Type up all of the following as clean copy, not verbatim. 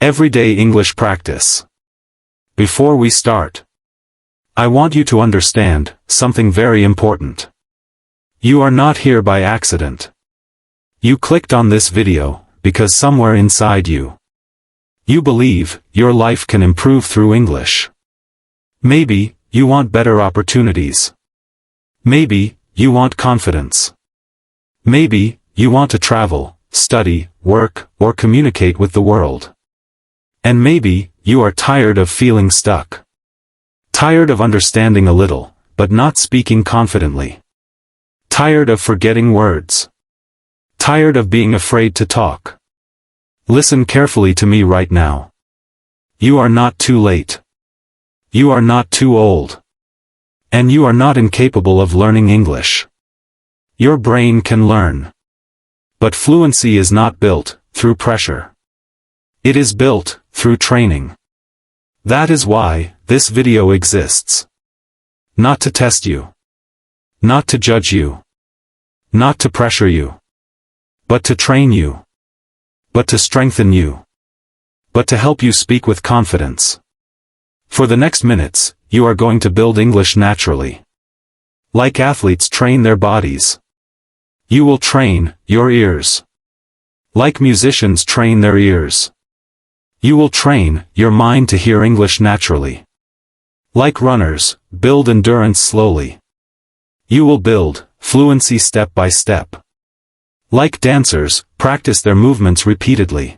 Everyday English practice. Before we start, I want you to understand something very important. You are not here by accident. You clicked on this video because somewhere inside you believe your life can improve through English. Maybe you want better opportunities. Maybe you want confidence. Maybe you want to travel, study, work, or communicate with the world. And maybe you are tired of feeling stuck. Tired of understanding a little, but not speaking confidently. Tired of forgetting words. Tired of being afraid to talk. Listen carefully to me right now. You are not too late. You are not too old. And you are not incapable of learning English. Your brain can learn. But fluency is not built through pressure. It is built through training. That is why this video exists. Not to test you. Not to judge you. Not to pressure you. But to train you. But to strengthen you. But to help you speak with confidence. For the next minutes, you are going to build English naturally. Like athletes train their bodies. You will train your ears. Like musicians train their ears. You will train your mind to hear English naturally. Like runners, build endurance slowly. You will build fluency step by step. Like dancers, practice their movements repeatedly.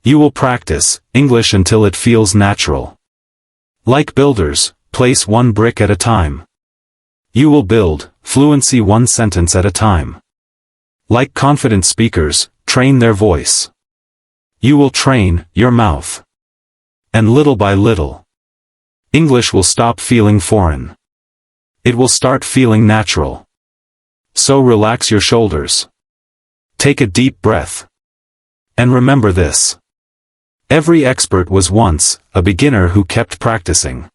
You will practice English until it feels natural. Like builders, place one brick at a time. You will build fluency one sentence at a time. Like confident speakers, train their voice. You will train your mouth. And little by little, English will stop feeling foreign. It will start feeling natural. So relax your shoulders. Take a deep breath. And remember this. Every expert was once a beginner who kept practicing.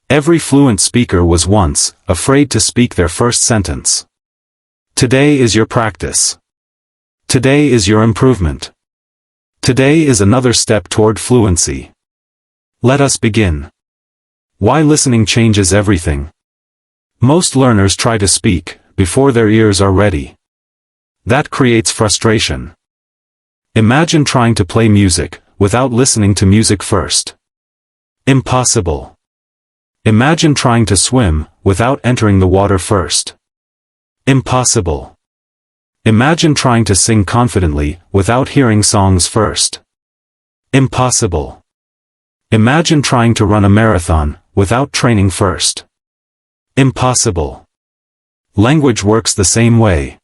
Every fluent speaker was once afraid to speak their first sentence. Today is your practice. Today is your improvement. Today is another step toward fluency. Let us begin. Why listening changes everything. Most learners try to speak before their ears are ready. That creates frustration. Imagine trying to play music without listening to music first. Impossible. Imagine trying to swim without entering the water first. Impossible. Imagine trying to sing confidently without hearing songs first. Impossible. Imagine trying to run a marathon without training first. Impossible. Language works the same way.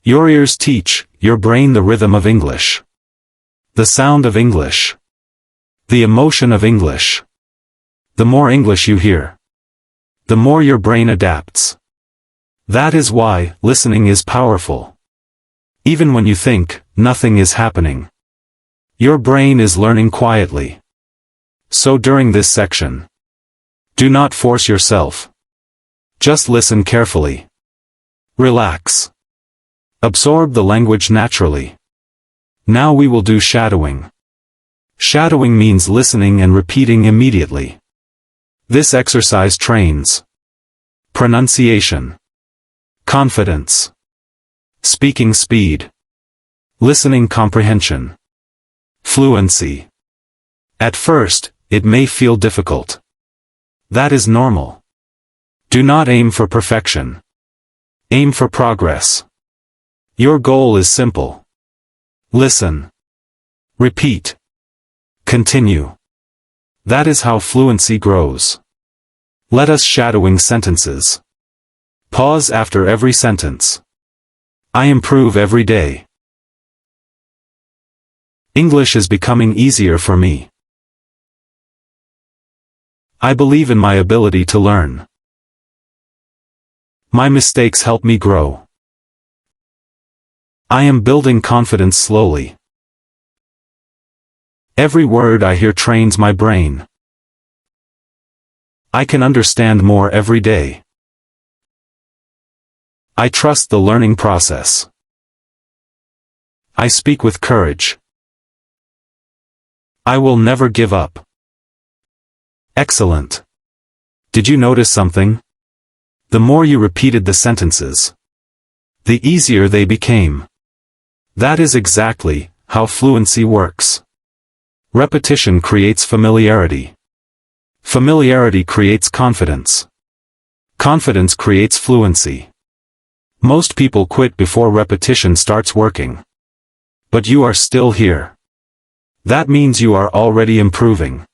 Your ears teach your brain the rhythm of English. The sound of English. The emotion of English. The more English you hear, the more your brain adapts. That is why listening is powerful. Even when you think nothing is happening, your brain is learning quietly. So during this section, do not force yourself. Just listen carefully. Relax. Absorb the language naturally. Now we will do shadowing. Shadowing means listening and repeating immediately. This exercise trains pronunciation, confidence, speaking speed, listening comprehension, fluency. At first, it may feel difficult. That is normal. Do not aim for perfection. Aim for progress. Your goal is simple. Listen. Repeat. Continue. That is how fluency grows. Let us shadowing sentences. Pause after every sentence. I improve every day. English is becoming easier for me. I believe in my ability to learn. My mistakes help me grow. I am building confidence slowly. Every word I hear trains my brain. I can understand more every day. I trust the learning process. I speak with courage. I will never give up. Excellent. Did you notice something? The more you repeated the sentences, the easier they became. That is exactly how fluency works. Repetition creates familiarity. Familiarity creates confidence. Confidence creates fluency. Most people quit before repetition starts working. But you are still here. That means you are already improving.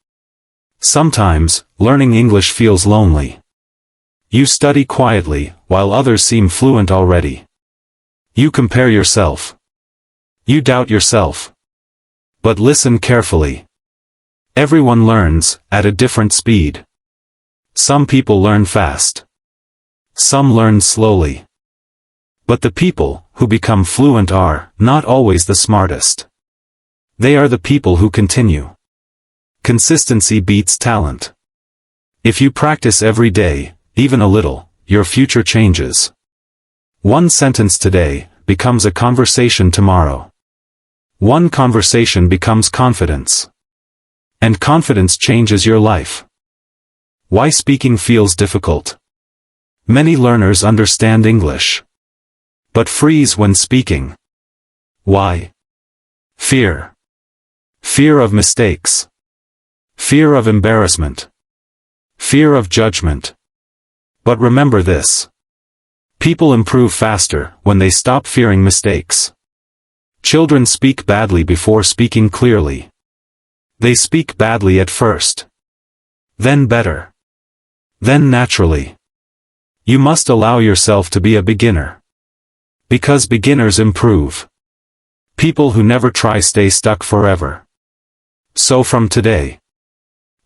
Sometimes, learning English feels lonely. You study quietly, while others seem fluent already. You compare yourself. You doubt yourself. But listen carefully. Everyone learns, at a different speed. Some people learn fast. Some learn slowly. But the people who become fluent are not always the smartest. They are the people who continue. Consistency beats talent. If you practice every day, even a little, your future changes. One sentence today becomes a conversation tomorrow. One conversation becomes confidence. And confidence changes your life. Why speaking feels difficult? Many learners understand English, but freeze when speaking. Why? Fear. Fear of mistakes. Fear of embarrassment. Fear of judgment. But remember this. People improve faster when they stop fearing mistakes. Children speak badly before speaking clearly. They speak badly at first. Then better. Then naturally. You must allow yourself to be a beginner. Because beginners improve. People who never try stay stuck forever. So from today,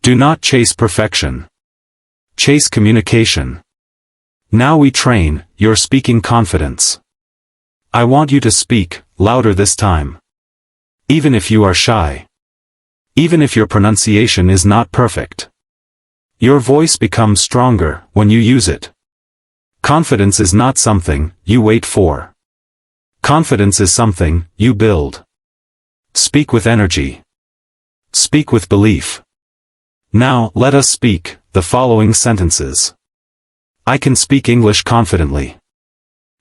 do not chase perfection. Chase communication. Now we train your speaking confidence. I want you to speak louder this time. Even if you are shy. Even if your pronunciation is not perfect. Your voice becomes stronger when you use it. Confidence is not something you wait for. Confidence is something you build. Speak with energy. Speak with belief. Now, let us speak the following sentences. I can speak English confidently.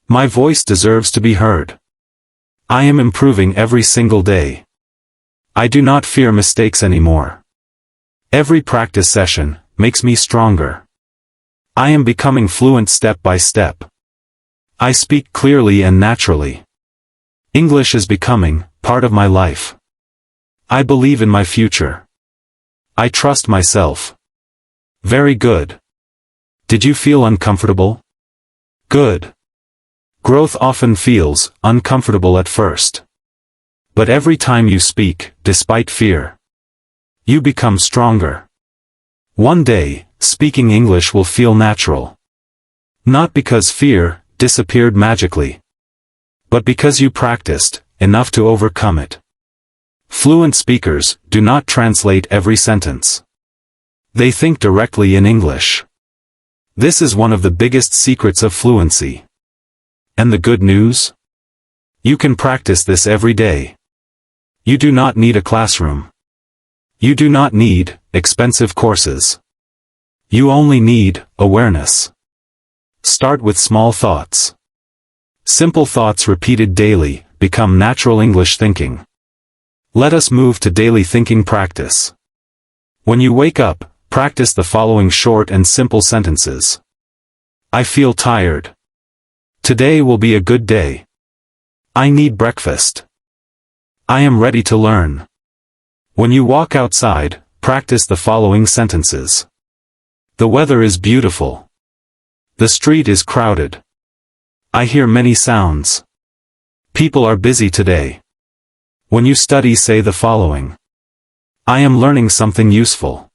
My voice deserves to be heard. I am improving every single day. I do not fear mistakes anymore. Every practice session makes me stronger. I am becoming fluent step by step. I speak clearly and naturally. English is becoming part of my life. I believe in my future. I trust myself. Very good. Did you feel uncomfortable? Good. Growth often feels uncomfortable at first. But every time you speak, despite fear, you become stronger. One day, speaking English will feel natural. Not because fear disappeared magically, but because you practiced enough to overcome it. Fluent speakers do not translate every sentence. They think directly in English. This is one of the biggest secrets of fluency. And the good news? You can practice this every day. You do not need a classroom. You do not need expensive courses. You only need awareness. Start with small thoughts. Simple thoughts repeated daily become natural English thinking. Let us move to daily thinking practice. When you wake up, practice the following short and simple sentences. I feel tired. Today will be a good day. I need breakfast. I am ready to learn. When you walk outside, practice the following sentences. The weather is beautiful. The street is crowded. I hear many sounds. People are busy today. When you study, say the following. I am learning something useful.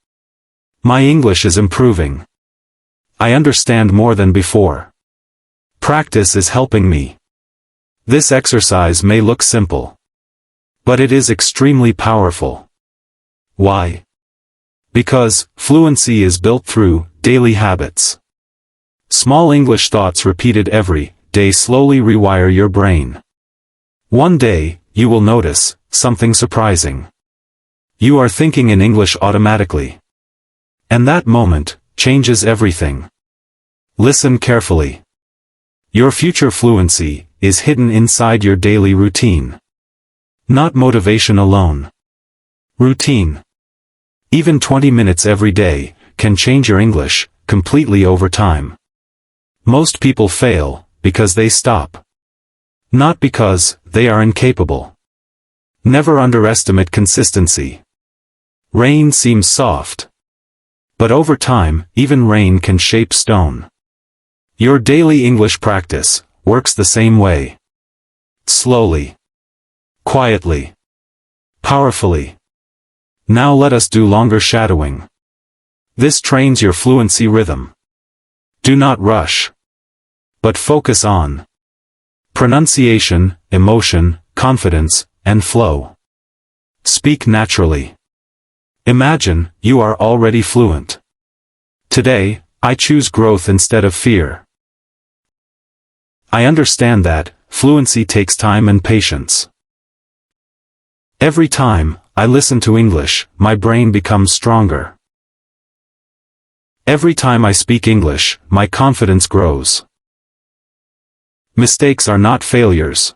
My English is improving. I understand more than before. Practice is helping me. This exercise may look simple, but it is extremely powerful. Why? Because fluency is built through daily habits. Small English thoughts repeated every day slowly rewire your brain. One day, you will notice something surprising. You are thinking in English automatically. And that moment changes everything. Listen carefully. Your future fluency is hidden inside your daily routine. Not motivation alone. Routine. Even 20 minutes every day can change your English completely over time. Most people fail because they stop. Not because they are incapable. Never underestimate consistency. Rain seems soft. But over time, even rain can shape stone. Your daily English practice works the same way. Slowly. Quietly. Powerfully. Now let us do longer shadowing. This trains your fluency rhythm. Do not rush. But focus on pronunciation, emotion, confidence, and flow. Speak naturally. Imagine you are already fluent. Today, I choose growth instead of fear. I understand that fluency takes time and patience. Every time I listen to English, my brain becomes stronger. Every time I speak English, my confidence grows. Mistakes are not failures.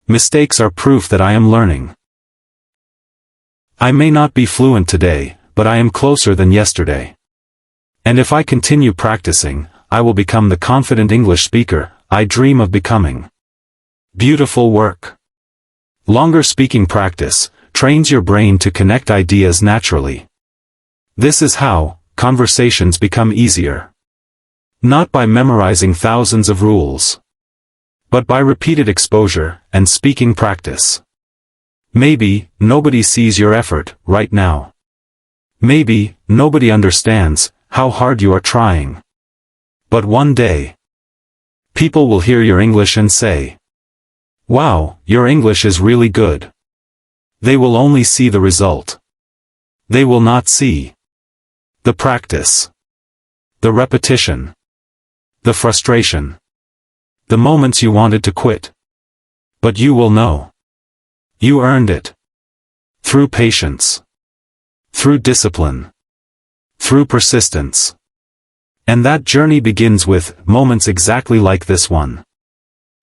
Mistakes are proof that I am learning. I may not be fluent today, but I am closer than yesterday. And if I continue practicing, I will become the confident English speaker I dream of becoming. Beautiful work. Longer speaking practice trains your brain to connect ideas naturally. This is how conversations become easier. Not by memorizing thousands of rules, but by repeated exposure and speaking practice. Maybe nobody sees your effort right now. Maybe nobody understands how hard you are trying. But one day, people will hear your English and say, "Wow, your English is really good." They will only see the result. They will not see the practice, the repetition, the frustration, the moments you wanted to quit. But you will know. You earned it. Through patience. Through discipline. Through persistence. And that journey begins with moments exactly like this one.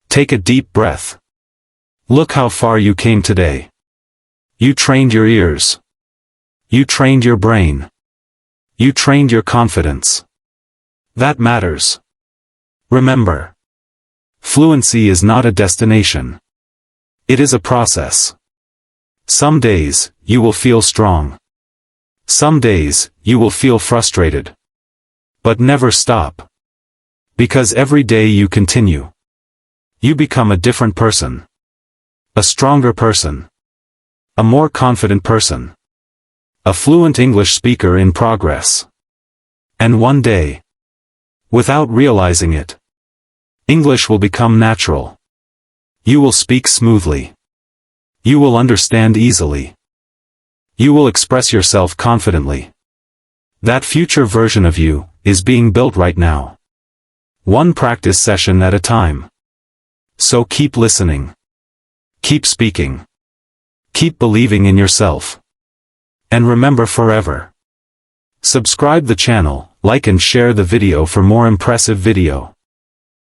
Take a deep breath. Look how far you came today. You trained your ears. You trained your brain. You trained your confidence. That matters. Remember, fluency is not a destination. It is a process. Some days, you will feel strong. Some days, you will feel frustrated. But never stop. Because every day you continue, you become a different person. A stronger person. A more confident person. A fluent English speaker in progress. And one day, without realizing it, English will become natural. You will speak smoothly. You will understand easily. You will express yourself confidently. That future version of you is being built right now. One practice session at a time. So keep listening. Keep speaking. Keep believing in yourself. And remember forever. Subscribe the channel, like and share the video for more impressive video.